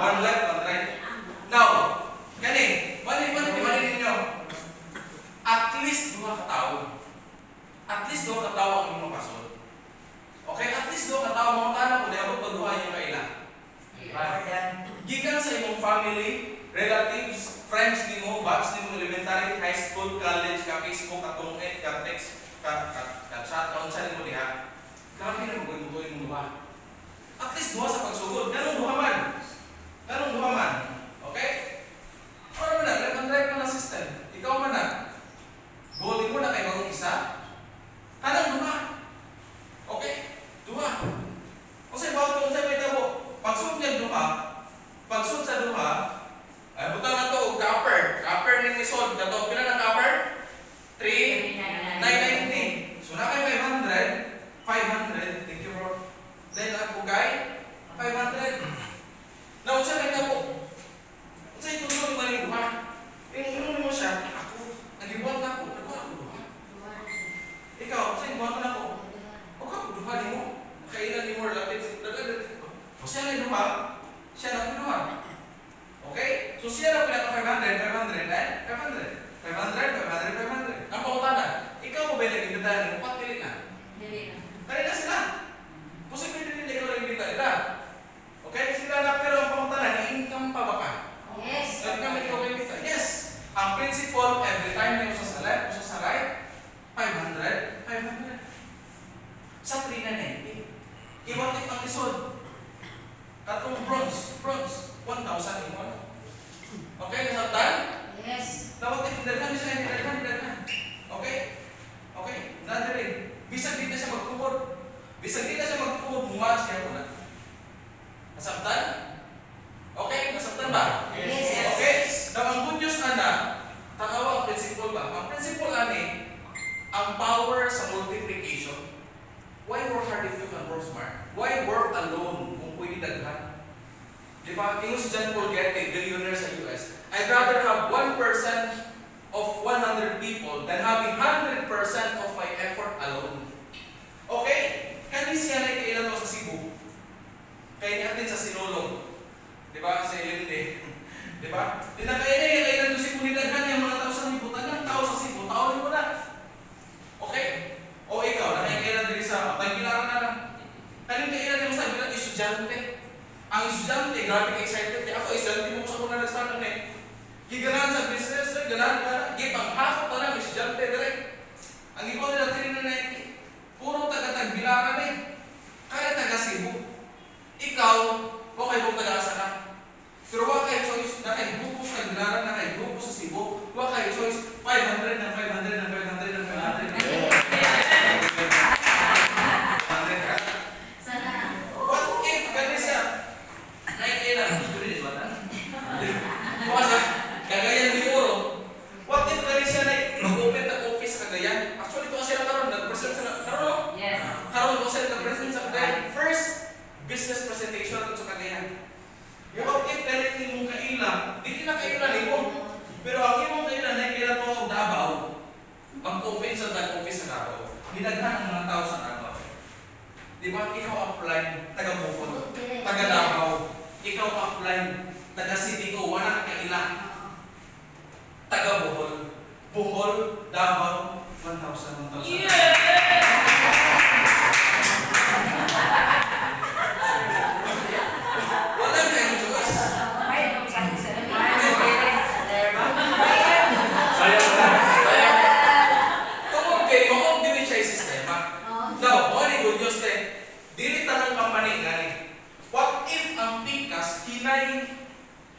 One left, one right. Now, kani, mali ninyo. At least 2 katao. At least 2 katao ang inyong makasod. Okay? At least 2 katao mga tanan ko dapat pagduha yung kaila. Gikan sa imong family, relatives, friends nimo, batch nimo elementary, high school, college, ka Facebook, katong ka text, ka chat, unsa nimo diha. Grabe na magbubuhay mo duha. At least 2 sa pagsugod. Ganun duha man. Okay? Ano man na, left and right man ang system. Ikaw man na. Goal mo na kay bagong isa. Kanang 2. Okay? 2. Kasi bawat kung sa'yo may tabo, pagsud niya 2, pagsud sa 2, ay butang na to, copper ni Nisod, kato, pila ng copper? 3,990. So na kay 500, thank you bro. Then ako kay 500. Now, unsa kay tabo? Unsa itulong yung maling 2? Inulong mo siya, ako, nagibuhat na ako, nagbuhat ako 2. Ikaw, unsa ibuhat na ako? O ka, 2 mo? Kailan ni more lapit? O siya na 2, siya na 2. Okay? So siya na pinaka 500. Ang pangutanan, ikaw mo ba nag-imbitahan mo? Dili na. Kanina sila. Posible din ikaw nag-imbitahan nila. Okay? Sila na, pero ang pangutanan, income pa ba ka? Yes. Income ikaw nag-imbitahan? Yes. Ang principle, every time na yung sa left, yung sa right, 500. Sa 390. Iwatik ang isod. Katong bronze, 1,000 imo. Okay, nasabtan? Yes. Dapat hidalhan siya. Okay? Nadarin. Bisag di na siya magtukod. Mumas siya muna. Nasabtan? Okay, nasabtan ba? Yes. Okay? Now, ang good news na, tanawa ang principle ba? Ang principle ani, ang power sa multiplication. Why work hard if you can work smart? Why work alone kung pwede daghan? Diba? Tingin si John Paul Getty, billionaire sa US. I'd rather have 1% of 100 people than having 100% of my effort alone. Okay? Kani siya na kailan mo sa Cebu. Kaya natin sa Sinulog. Diba? Sa Ilinde. Diba? Di na kailan mo Cebu nidaghan yung mga tao sa libutan ng tao sa Cebu. Tao rin mo na. Okay? O ikaw, nakikailan din sa pagbilaran na lang. Kanin kailan mo sa bilang estudyante. Ang estudyante, grabe ka-excited. Ako, estudyante mo sa muna nag-start na giganahan sa business, ganahan ka na. Gipang hakot na lang, estudyante direct. Ang ikaw nila 390. Puro taga-tagbilaran Kaya taga-Cebu. Ikaw, okay mo taga-asa ka. Pero wala kayo choice na kay grupo sa tagbilaran, na kay grupo sa Cebu. Wala kayo choice 500 na 500 na 500 na 500. Business presentation at sa kagayan. Yung if directly mong kailan, hindi na kailan mo. Pero ang imong kailan ay kailan mo Davao. Mag-open sa office sa Davao. Dinaghan ang mga tao sa Davao. Di ba? Ikaw apply, taga Bukod, taga Davao. Ikaw apply, taga City ko, wala kailan. Taga Bohol. Bohol, Davao, 1,000. Yeah!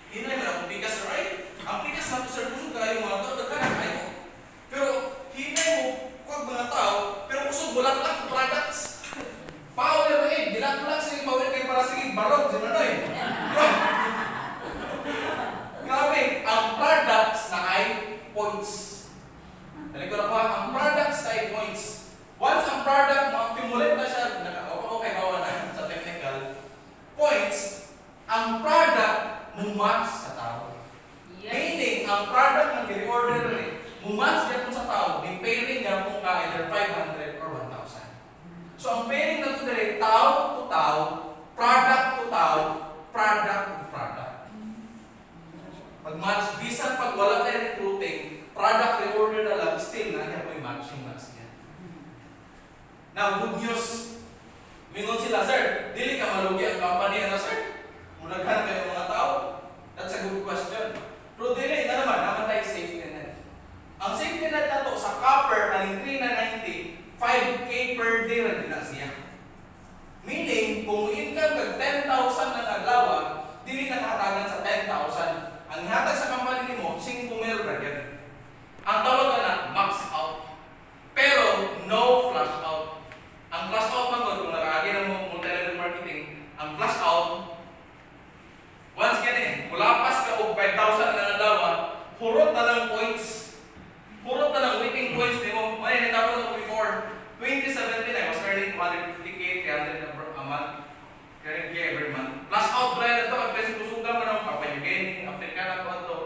Hinay man akong pikas, right? Ang pikas na sir, kusog kayo mga tao, nagkanan kayo. Pero hinay mo, kung mga tao, pero kusog bulak-lak products. Power mo bilak-lak sige, power kayo para sige, barog, di ba na Grabe, ang products na ay points. Dali ko na pa, ang products na ay points. Once ang product, ma-accumulate na siya, okay, bawa na sa technical. Points, ang product, mumatch sa tao. Yes. Meaning, ang product na i-order mumatch niya po sa tao, may pairing niya po ka either 500 or 1,000. So, ang pairing na ito tao to tao, product to tao, product to product. Now, good news. Mingon sila, sir, dili ka malugi ang company na, sir? Munaghan kayo mga tao? That's a good question. Pero dili na naman, namatay safety net. Ang safety net na to sa copper, kaling 3 na 90, 5K per day rin na siya. Meaning, kung income kag 10,000 ng adlaw, dili na nakatagan sa 10,000. Ang ihatag sa company nimo 5,000 ra gyud. Ang tawag na max out. Pero no flash out. Ang flash out man kung nakaagi na mo multi-level marketing, ang flash out once gani, mulapas ka og 5,000 na adlaw, hurot na lang points. Hurot na lang waiting points nimo. May natapos ako before 2017 I was earning 250k, 300 a month. Current every month. Flash out plan na to, ang kasi kusuga mo ng papayugin, Africana ko to.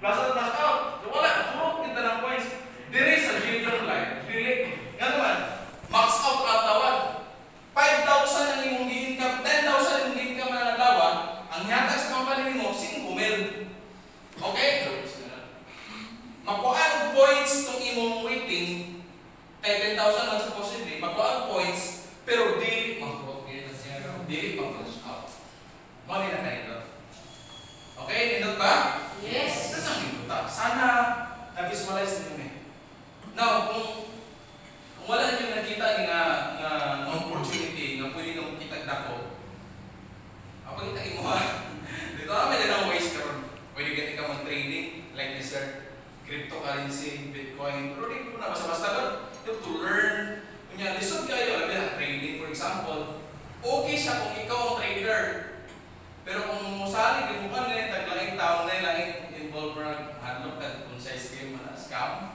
Flash out. So wala, hurot kita ng points. There is a Gillian life. Really? Nga naman, max out ang tawag. 5,000 ang imong income, 10,000 ang income na nalawa, ang yatag sa company mo, 5,000. Okay? Makuha ang points itong imong waiting, kay 10,000 man supposedly, makuha ang points, pero dili mag-flash out. Mali na kayo. Okay? Nindot ba? Yes. That's ang nindot. Sana na-visualize ninyo eh. Now, kung wala nyo nakita nga opportunity nga pwede nang kitag dako, ako kita mo ha. Dito kami din ang ways karon. Pwede gani ka mag-trading like this sir, cryptocurrency, Bitcoin. Pero di ko na basta-basta lang. You have to learn. Kunya, lisod kayo. Alam niya, trading for example. Okay siya kung ikaw ang trader. Pero kung musali, di mo ka nga taglaing taong na lang involved na hadlok ka kung sa scheme na scam.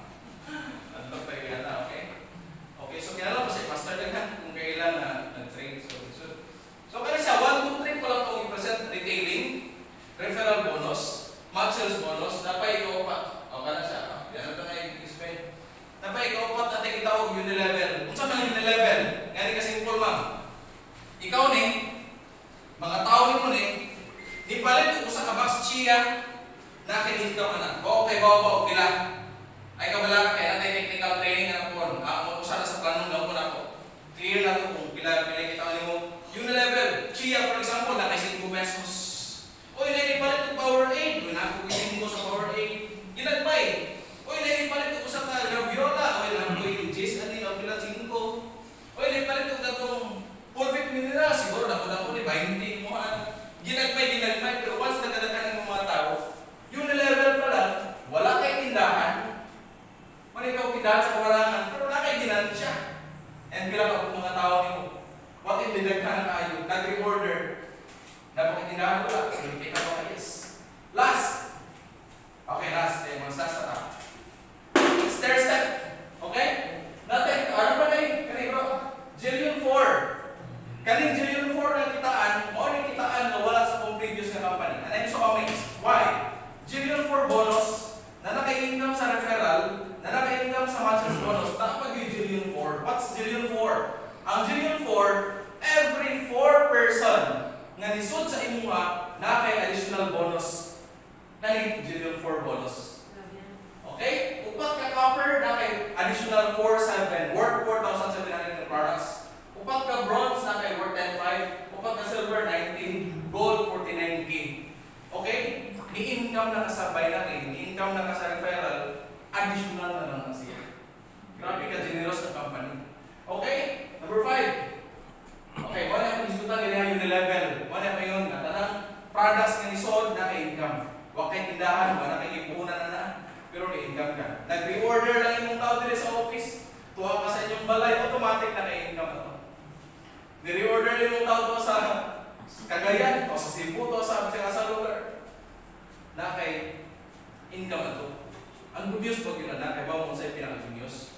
Hadlok tayo gana, okay? Okay, so kinala pa si Pastor Daghan kung kailan na nag-trade. So kaya siya, 1, 2, 3 ko lang itong i-present. Retailing, referral bonus, match sales bonus, napay ikaw pa. O ka na siya. Yan ito na i-explain. Napay ikaw pa natin itawag unilevel. Kung saan ang unilevel? Ngayon kasi simple ma'am. Ikaw ni, mga tao ni mo ni, ipalit ko sa kabas chia na kininta ka na. Okay, bawa pila. Ay kabala ka kaya natin technical training na po. Ako sana sa planong lang po na ako. Clear na ito kung pila kita ni mo. Unilevel, chia for example, na kay 5 pesos. O yun ipalit ko power 8. Kung nakukusin ko sa power 8, ginagmay. O yun ipalit ko sa graviola. O yun ko yung J's, ano yung pila 5. O yun ipalit ko itong pulpit mineral. Siguro na po ni 20 mo. Ginagmay. Pero once nagkadakan ng mga tao, unilevel pala, wala kay tindahan. Ikaw tindahan sa kawalangan, pero wala kay ginansya. And pila ka po mga tao niyo. What if dinaghan na kayo? Nag-reorder. Napakatindahan ko lang. So, hindi ka ba yes? Last. Okay, last. Mga last na tao. Stair step. Okay? Natin, ano ba na yun? Kanino? Jillion 4. Kaning Jillion 4 na kitaan, o na kitaan na wala sa kong previous na company. And I'm so amazed. Why? Jillion 4 bonus na naka-income sa referral, na naka-income sa matches bonus, nakapag yung Jillion 4. What's Jillion 4? Ang Jillion 4, every 4 person nga nisod sa imuha, na kay additional bonus. Nani Jillion 4 bonus. Okay? Upat ka copper, na kay additional 4,700, worth 4,700 products. Upat ka bronze, na kay worth 10,500. Upat ka silver, 19. Gold, 49K. Okay? Ni-income na ka sa binary, ni-income na ka sa referral, additional na lang siya. Grabe ka, generous na company. Okay? Number 5. Okay, wala akong diskutan nila yung level. Wala pa yun. Tanang products nga ni-sold na ka-income. Huwag kay tindahan, wala kay ipunan na pero na-income ka. Nag-reorder lang yung tao dito sa office. Tuwa ka sa inyong balay, automatic na ka-income na to. Ni-reorder yung tao sa Cagayan, o sa Cebu, o sa lugar. Na kay income na to. Ang good news pag yun na, kaya ba mo sa pinaka-good news?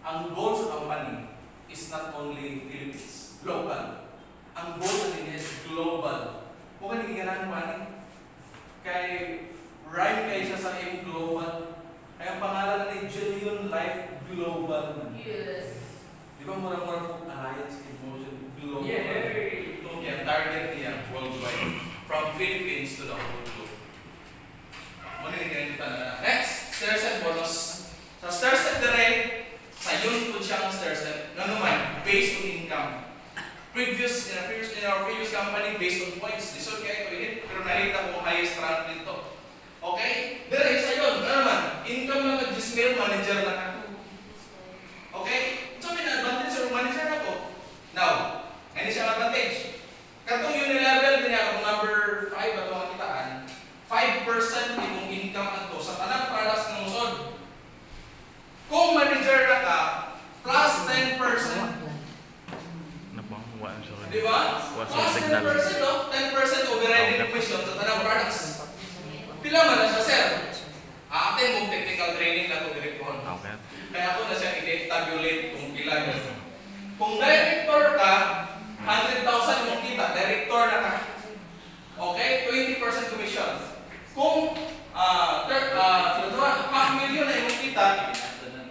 Ang goal sa company is not only Philippines, global. Ang goal sa niya is global. Kung ka nagiganahan mo, kay rhyme kayo siya sa M Global. Kaya ang pangalan na ni Jillion Life Global. Yes. Di ba mura-mura po Alliance Emotion Global? Yeah. Ito kaya target niya worldwide. From Philippines to the whole globe. Magiging na. Next, stair step bonus. Sa stair step direct, sa yun po siya ang stair step. Nga naman, based 20% imong income ato sa tanang products nga musod. Kung manager na ka, plus 10%. Di ba? Plus 10%, no? 10% overriding commission sa tanang products. Pila man na siya, sir? Atin mong technical training na ito direkon. Kaya ako na siya i-tabulate kung pila yun. Kung director ka, 100,000 yung kita, director na ka. Okay? 20% commission. Kung half million na yung kita,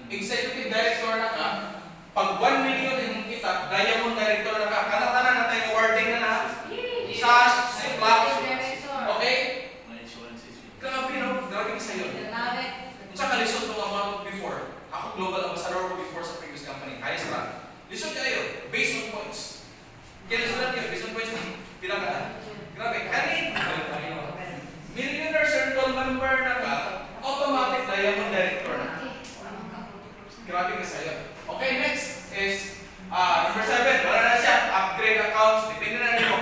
executive director na ka, pag 1 million na yung kita, diamond director na ka, kanatanan na tayo awarding na na. Sash, plaque. Okay? Grabe no? Grabe sa yun. Sa kalisod ng amount before. Ako global ambassador ko before sa previous company. Highest rank. Lisod kayo, based on points. Kaya lisod kayo, based on points, pinaka. Grabe. Kanin. Millionaire Circle member na ka, automatic diamond director na. Grabe ka sa'yo. Okay, next is number 7. Wala na siya. Upgrade accounts. Depende na nyo.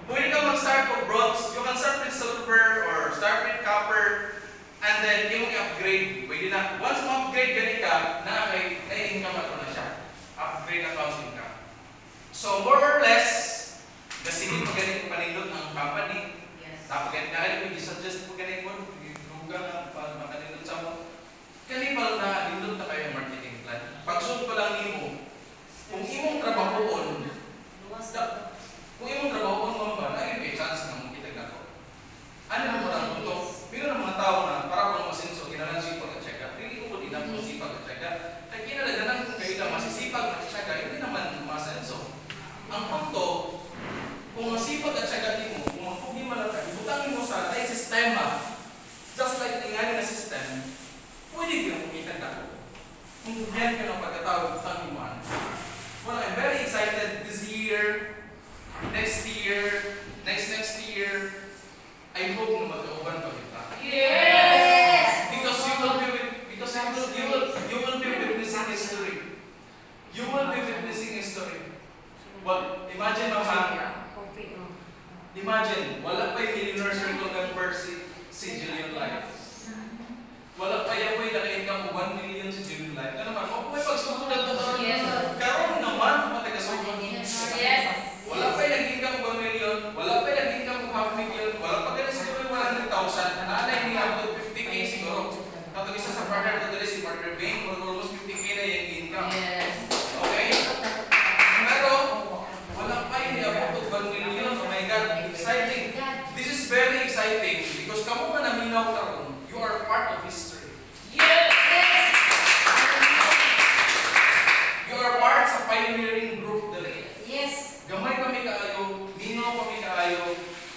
Pwede ka mag-start with bronze. You can start with silver or start with copper. And then, yung i-upgrade. Pwede na. Once ma-upgrade ganit ka, na-income ato na siya. Upgrade accounts income. So, more or less, kasi hindi ganit panindot ang company. Tapos ganit na kung i-suggest mo ganit mo, lugang ang makanindot sa mo. Kanipal na, nindot na kayo marketing plan. Pagsunod pa lang nimo, kung imong trabahoon, may chance na mong kitag ako. Ano mo lang ito? Pero ng mga tao na para kung masinso, kinalang sipag at tsaga, hindi ko din ang masipag at tsaga. Kaya kinalaganan kung kayo na masisipag at tsaga, hindi naman masenso. Ang punto, kung masipag at tsaga din mo, kung mapugi malagay, butangin mo sa ay sistema, just like tingali na system, pwede din ang kitag ako. Kung yan ka ng pagkatawag, butangin mo. Well, I'm very excited this year, next year, next year. I hope na magkauban pa kita. Yes! Because you will be witnessing history. You will be witnessing history. Well, imagine wala pa yung millionaire circle member si Julian Life. Wala pa yung naka-income mo 1 million si Julian Life. Ano naman, may pagsukulan ito karoon naman, matagasugod. Wala pa yung nag-income mo 1 million, wala pa yung nag-income mo half million, wala pa ganun siguro yung 100,000. Naanay hindi ako 50K siguro. Kapag isa sa partner ko dali si partner Bing, almost 50K na yung income. Okay? Pero, wala pa yung abot 1 million. Oh my God, exciting. This is very exciting because kamo ka naminaw karon, you are part of history. You are part sa pioneering group dali. Gamay kami kaayo, minaw kami kaayo.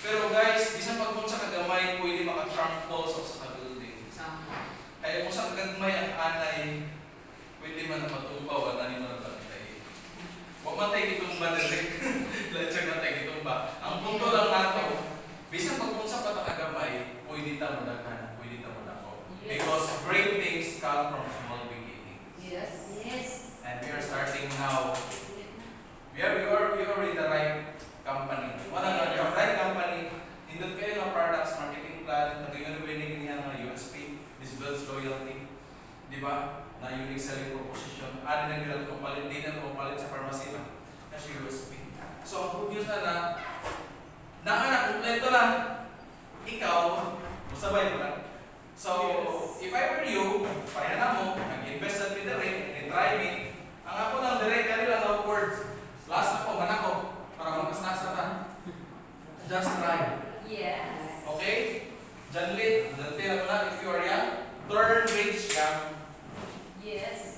Pero guys, bisan pag sa kagamay, pwede maka-trump balls sa building. Kaya kung sa kagmay ang anay, pwede man na matumba, wala ni man natatay. Huwag man tayo itumba na rin. Lahat siya man tayo itumba. Ang punto lang nato, bisan pag sa patakagamay, pwede ta mo na ka, pwede ta mo na ko. Because great things come from small beginnings. And we are starting now. We are in the right company. Wala nga, you have right company. Hindot kayo ng products, marketing plan, pag-iwan niya ng USP, this builds loyalty. Di ba? Na unique selling proposition. Ano na nila ito palit, di na ito palit sa pharmacy lang. Kasi USP. So, ang good news na kompleto lang. Ikaw, masabay mo lang. So, if I were you, parehan mo, nag-invest at pindarin, try me. Ang ako lang direct, kanila ng words. Last na po, manako, para mamasnasa ta. Just try. Okay? Janlit, dantira mo na, if you are young, turn rich young.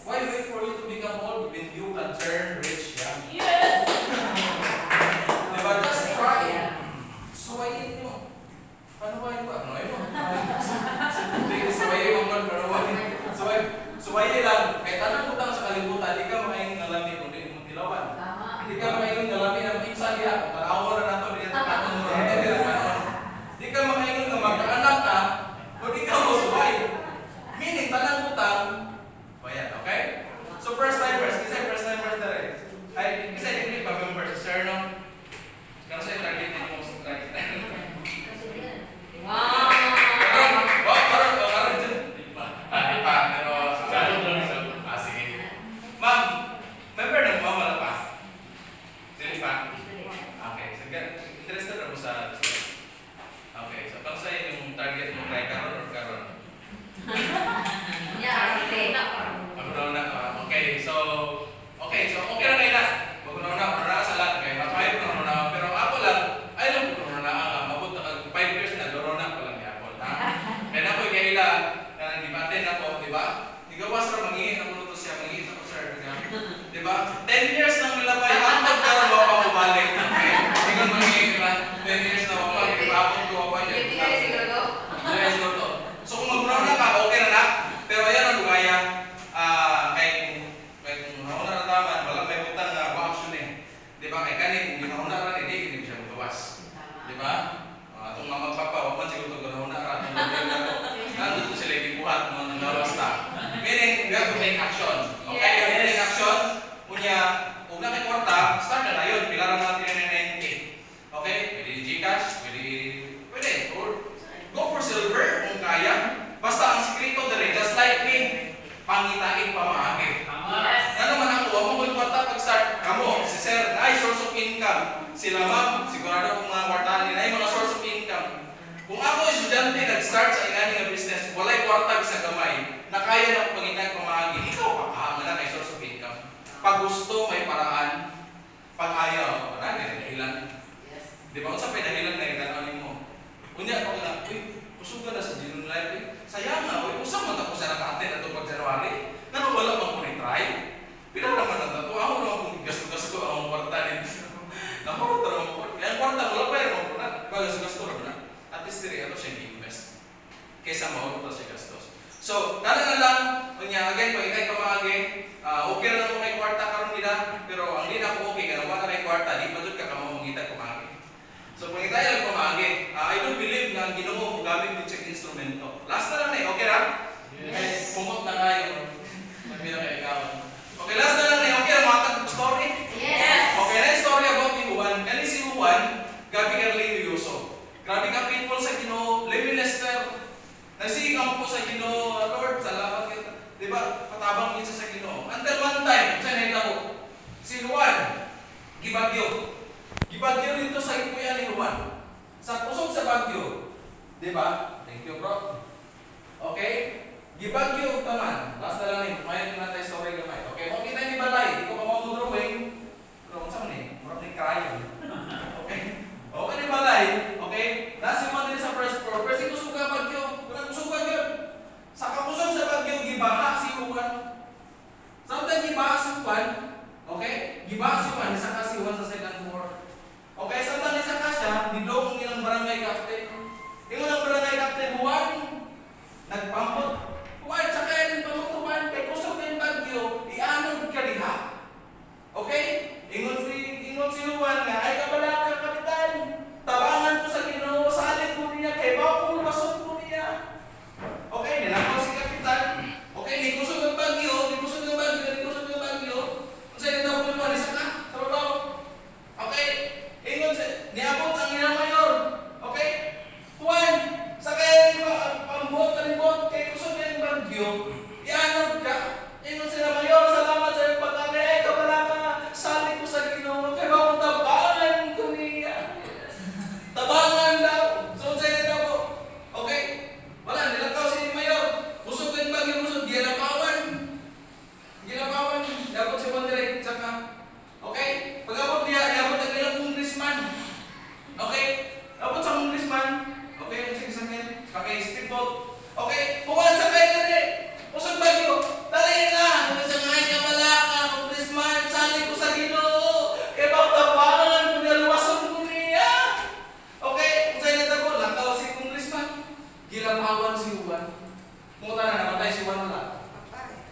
Why wait for you to become old when you can turn rich young? Diba? Just try. Suwayin mo. Paano ba yun ba? Ano yun mo? Suwayin mo. Suwayin lang. Kahit anong utang sa kalibutan, di ka makain ng lamig kung di mo tilawan. Di ka makain ng lamig ng pizza niya. Tanawa na nato, di ka makain ng magkaanak ka, kung di ka mo suwayin. Meaning, tanang utang, bayan, okay? So, first timers, isa first timers na rin. Ay, isa hindi pa members, sir, no? Kano sa'yo target din mo sa target? Wow! ni nag-start sa ingani nga business, walay kwarta sa gamay, na kaya na pangitag pamagi, ikaw pa ka, na kay source of income. Pag gusto, may paraan. Pag ayaw, wala, may dahilan. Di ba? Kung sa dahilan na ilan mo, unya pa na, uy, kusugan na sa June Live, sayang na, uy, usang man ako sa naka-attend ito pag January, na wala bang ko ni-try? Pila naman ang tato, ako naman kung gasto-gasto ang kwarta nito. Namarot na naman po. Kaya ang kwarta, wala pa yun po na. Diba, gasto-gasto na. At least diri, ano siya i-invest. Kaysa mahulog na siya gastos. So, tala na lang, kunya, again, pag ikay pamagi, okay na lang po may kwarta karon nila, pero ang di na po okay, kaya wala may kwarta, di pa doon ka kamamangita pamagi. So, pag ikay lang pamagi, I do believe na ang Ginoo gamit din siya instrumento. Last na lang na okay na? Yes. Pumot na kayo. Magbi na kayo ikaw. Okay, last na lang na okay na matag story? Yes. Okay na yung story about ni Juan. Kani si Juan, gabi ka religyoso. Grabe ka faithful sa Ginoo, Levi Lester. Nagsikam po sa Ginoo, Lord, salamat kita. Diba? Patabang kita sa Ginoo. Until one time, siya nakita ko, si Juan, gibagyo. Gibagyo dito sa ipuya ni Juan. Sa pusok sa bagyo. Diba? Thank you, bro. Okay? Gibagyo taman. Last na lang ni, kumain na tayo story gamay. Okay, kung kita ni Balay, di ko pa mga drawing. Pero kung saan ni? Murag ni crayon. Okay? Okay ni Balay. Okay? Nasi man din sa first floor. Pero si kusog ka bagyo. Kurang kusog bagyo. Sa kakusog sa bagyo, gibaha si Juan. Samtang gibaha si Juan. Okay? Gibaha si Juan. Isa ka si Juan sa second floor. Okay? Samtang isa ka siya, nidong ilang barangay captain. Yung ilang barangay captain, Juan, nagpampot. Juan, sa kaya rin pamutuan, kay kusog na yung bagyo, i-anod ka diha. Okay? Ingon si Juan nga, ay kabala ka, kapitan. Tabangan ko sa Ginoo, salit ko niya, kay bako masok ko niya. Okay, nilakaw si kapitan. Okay, ni kusog ng bagyo, ni kusog ng bagyo. Kung sa'yo na po naman, isa ka, sa babaw. Okay? Ingon siya, niabot ang ina mayor. Okay? Juan, sa kaya rin pambot, kay kusog na yung bagyo, i-anod ka. Ingon sila, mayor, salamat sa iyong pag-anay, ay kabala ka, salit ko sa Ginoo, kay bako tabangan ko niya. Tabangan daw. So, sa'yo na po. Okay? Wala, nilakaw si Mayor. Kusog din ba yung kusog? Ginapawan. Dapat si Pandirek. Saka. Okay? Pag-abot niya, iabot ang ilang congressman. Okay? Abot sa congressman. Okay? Sige sa akin. Pakay speedboat. Okay? Puwan sa kayo na rin. Kusog bagyo. Dali na. Kung isang ay kabala ka, congressman, sali ko sa Ginoo. Kaya bako tabangan ko niya, luwason ko niya. Okay, kung sa'yo na po, lakaw si congressman. Gilapawan si Juan. Munta na, namatay si Juan wala.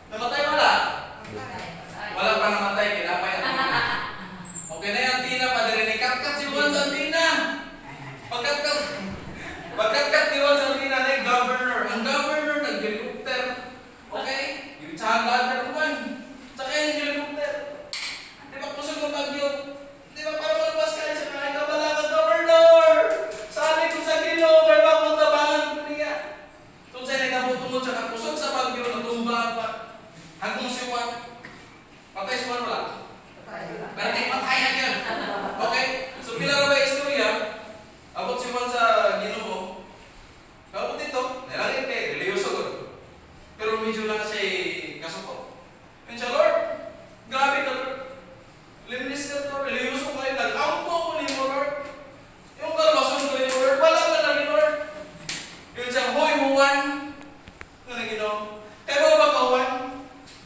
Namatay wala? Wala pa namatay, kinapay ang tina. Okay na yung tina, padre, kat si Juan sa tina. Pagkat ni Juan sa tina na yung governor. Ang governor nag-helicopter. Okay? Yung tsahan lahat Juan. Tsaka yung helicopter. Di ba kusog ng bagyo? Di ba para malabas kayo sa mga kabala ka, governor? Sali ko sa Ginoo, kaya ba kung tabangan ko niya? Kung sa'yo nagkabutungod siya, nakusog sa bagyo, natumba pa. Hanggang si Juan. Patay si Juan wala? Pero di patay na yan. Okay? So, pila na ba yung istorya? Abot si Juan sa Ginoo. Abot dito, nalangit kay religyoso ko. Pero medyo lang siya kasuko. Yun siya, Lord, grabe ka, Lord. Linis ka, Lord. Religyoso ko ngayon. Nag-ampo ko ni mo, Lord. Yung kalbason ko ni mo, Lord. Wala ka na ni Lord. Yun siya, hoy, Juan. Ano na Ginoo? Kaya ba ka, Juan?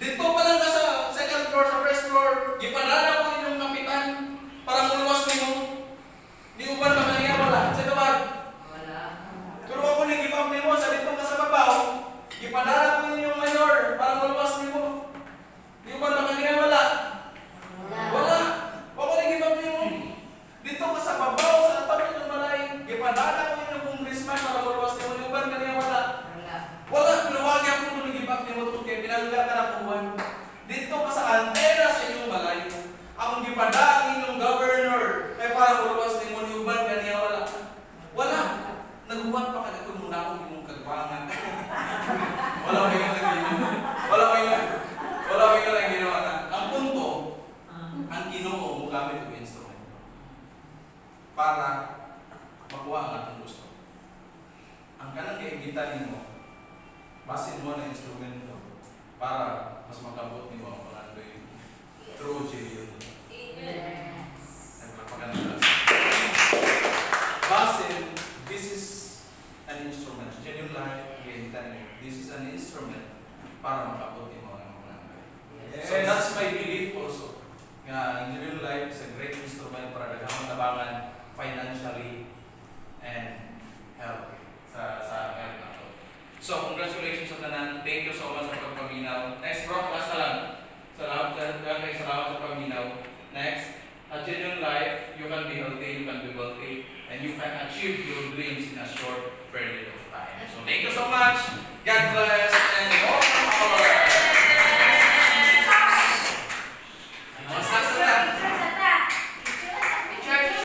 Dito pa lang ka sa second floor, sa first floor. Gipadala ko yung kapitan para muluwas ni mo. Di uban ba kaniya wala? Sa kabag? Wala. Pero ako nag-give up ni mo, sa dito ka sa babaw. Gipadala ko yung mayor para muluwas ni mo. Di uban ba kaniya wala? Wala. Ako nag-give up ni mo. Dito ka sa babaw, sa tabi ng balay. Gipadala ko yung congressman para muluwas ni mo. Di uban kaniya wala? Wala. Pero wag ako nung nag-give up ni mo. Kaya makikita nimo, basin mo na instrumento para mas makabot nimo ang pangandoy through GBU. Nagpapaganda. Basin, this is an instrument. Genuine life, this is an instrument para makabot nimo ang pangandoy. So that's my belief also. Nga genuine life is a great instrument para daghang tabangan financially and health sa health nato. So congratulations sa tanan. Thank you so much sa pagpaminaw. Next bro, last na lang. Salamat sa pagpaminaw. Next, a genuine life, you can be healthy, you can be wealthy, and you can achieve your dreams in a short period of time. So thank you so much. God bless.